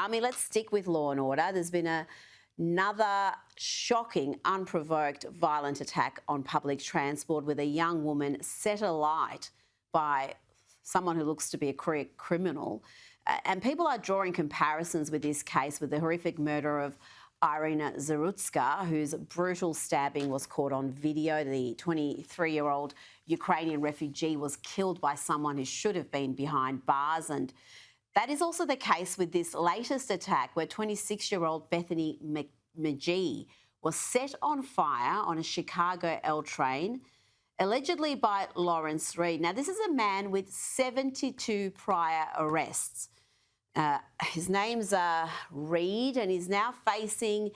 I mean, let's stick with law and order. There's been another shocking, unprovoked, violent attack on public transport with a young woman set alight by someone who looks to be a career criminal. And people are drawing comparisons with this case with the horrific murder of Irina Zarutska, whose brutal stabbing was caught on video. The 23-year-old Ukrainian refugee was killed by someone who should have been behind bars. And that is also the case with this latest attack where 26-year-old Bethany MaGee was set on fire on a Chicago L train, allegedly by Lawrence Reed. Now, this is a man with 72 prior arrests. His name's Reed, and he's now facing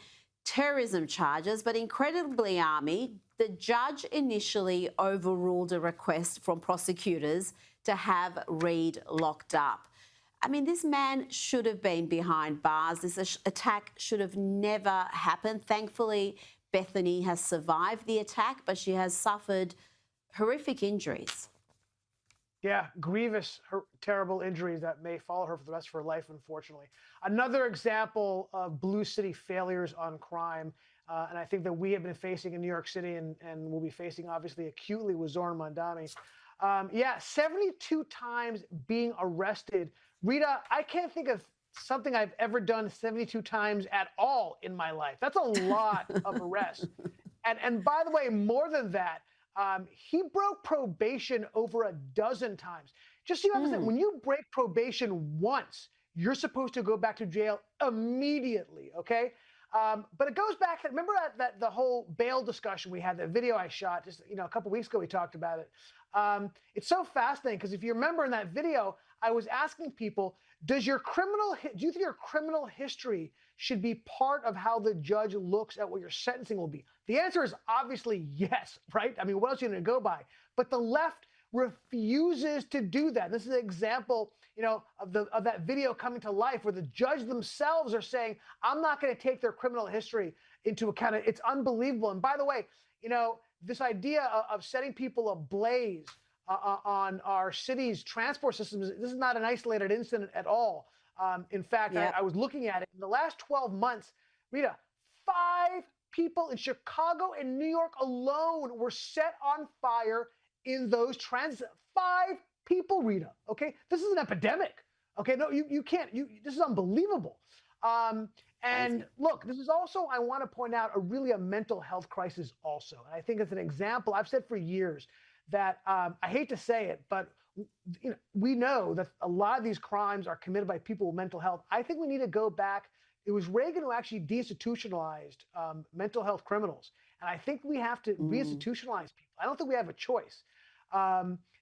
terrorism charges. But incredibly, Army, the judge initially overruled a request from prosecutors to have Reed locked up. I mean, this man should have been behind bars. This attack should have never happened. Thankfully, Bethany has survived the attack, but she has suffered horrific injuries. Yeah, grievous, terrible injuries that may follow her for the rest of her life, unfortunately. Another example of blue city failures on crime, and I think that we have been facing in New York City and will be facing, obviously, acutely with Zoran Mandami. Yeah, 72 times being arrested. Rita, I can't think of something I've ever done 72 times at all in my life. That's a lot of arrests. And by the way, more than that, he broke probation over a dozen times. Just so you understand, when you break probation once, you're supposed to go back to jail immediately, okay? But it goes back to, remember that the whole bail discussion we had, that video I shot just a couple weeks ago, we talked about it. It's so fascinating because if you remember in that video, I was asking people, do you think your criminal history should be part of how the judge looks at what your sentencing will be? The answer is obviously yes, right? I mean, what else are you going to go by? But the left refuses to do that. This is an example, of that video coming to life where the judge themselves are saying, I'm not going to take their criminal history into account. It's unbelievable. And by the way, this idea of setting people ablaze on our city's transport systems, this is not an isolated incident at all. In fact, I was looking at it. In the last 12 months, Rita, 5 people in Chicago and New York alone were set on fire in those transit. 5 people, Rita, okay? This is an epidemic, okay? No, you can't. This is unbelievable. And look, this is also, I want to point out, a mental health crisis also. And I think it's an example. I've said for years that I hate to say it, but we know that a lot of these crimes are committed by people with mental health. I think we need to go back. It was Reagan who actually deinstitutionalized mental health criminals. And I think we have to reinstitutionalize people. I don't think we have a choice.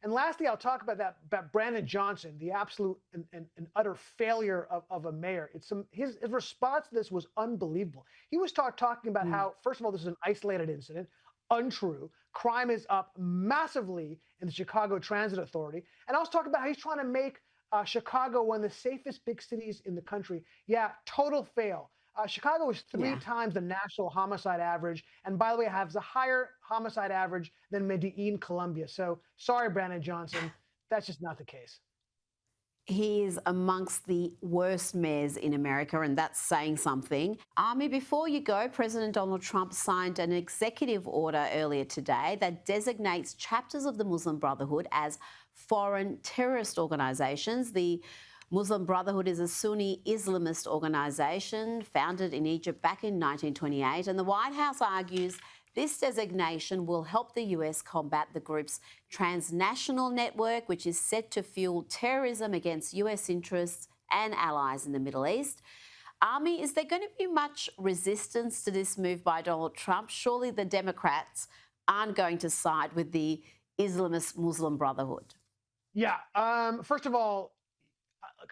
And lastly, I'll talk about Brandon Johnson, the absolute and utter failure of a mayor. His response to this was unbelievable. He was talking about how, first of all, this is an isolated incident. Untrue. Crime is up massively in the Chicago Transit Authority. And I was talking about how he's trying to make Chicago one of the safest big cities in the country. Yeah, total fail. Chicago is 3 times the national homicide average. And by the way, has a higher homicide average than Medellin, Colombia. So sorry, Brandon Johnson, that's just not the case. He is amongst the worst mayors in America, and that's saying something. Army, before you go, President Donald Trump signed an executive order earlier today that designates chapters of the Muslim Brotherhood as foreign terrorist organisations. The Muslim Brotherhood is a Sunni Islamist organisation founded in Egypt back in 1928, and the White House argues this designation will help the US combat the group's transnational network, which is set to fuel terrorism against US interests and allies in the Middle East. Army, is there going to be much resistance to this move by Donald Trump? Surely the Democrats aren't going to side with the Islamist Muslim Brotherhood. Yeah. First of all,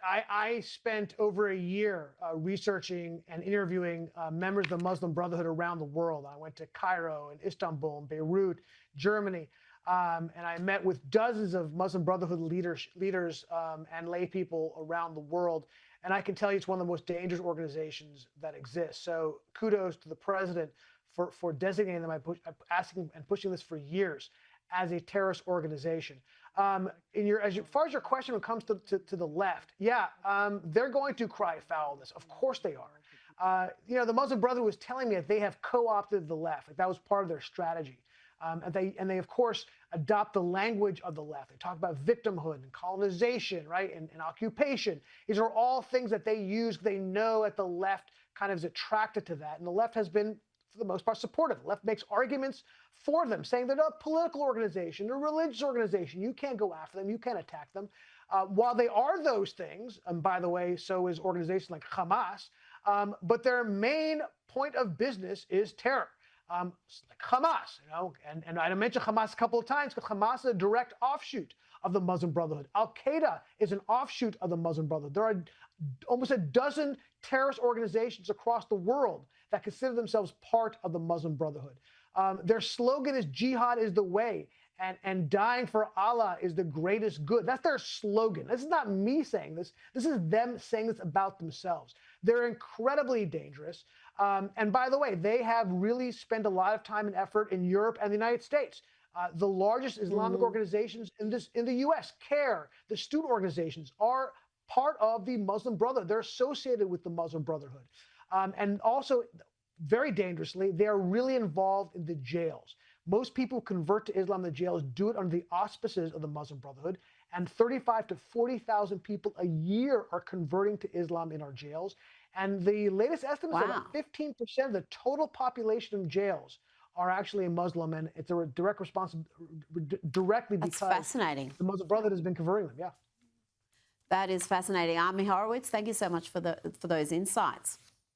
I spent over a year researching and interviewing members of the Muslim Brotherhood around the world. I went to Cairo and Istanbul and Beirut, Germany, and I met with dozens of Muslim Brotherhood leaders and lay people around the world. And I can tell you it's one of the most dangerous organizations that exists. So kudos to the president for designating them. I'm asking and pushing this for years as a terrorist organization. As far as your question when it comes to the left, yeah, they're going to cry foul this. Of course they are. The Muslim Brotherhood was telling me that they have co-opted the left. Like that was part of their strategy. And they of course adopt the language of the left. They talk about victimhood and colonization, right, and occupation. These are all things that they use. They know that the left kind of is attracted to that, and the left has been, for the most part, supportive. The left makes arguments for them, saying they're not a political organization, they're a religious organization. You can't go after them. You can't attack them. While they are those things, and by the way, so is organizations like Hamas, but their main point of business is terror. Like Hamas, and I mentioned Hamas a couple of times because Hamas is a direct offshoot of the Muslim Brotherhood. Al-Qaeda is an offshoot of the Muslim Brotherhood. There are almost a dozen terrorist organizations across the world that consider themselves part of the Muslim Brotherhood. Their slogan is "Jihad is the way," and "Dying for Allah is the greatest good." That's their slogan. This is not me saying this. This is them saying this about themselves. They're incredibly dangerous. And by the way, they have really spent a lot of time and effort in Europe and the United States. The largest Islamic organizations in the U.S., CARE, the student organizations, are part of the Muslim Brotherhood. They're associated with the Muslim Brotherhood. And also, very dangerously, they are really involved in the jails. Most people who convert to Islam in the jails do it under the auspices of the Muslim Brotherhood, and 35,000 to 40,000 people a year are converting to Islam in our jails. And the latest estimates are that 15% of the total population of jails are actually Muslim, and it's a direct response directly because fascinating. The Muslim Brotherhood has been converting them. Yeah, that is fascinating. Ami Horowitz, thank you so much for those insights.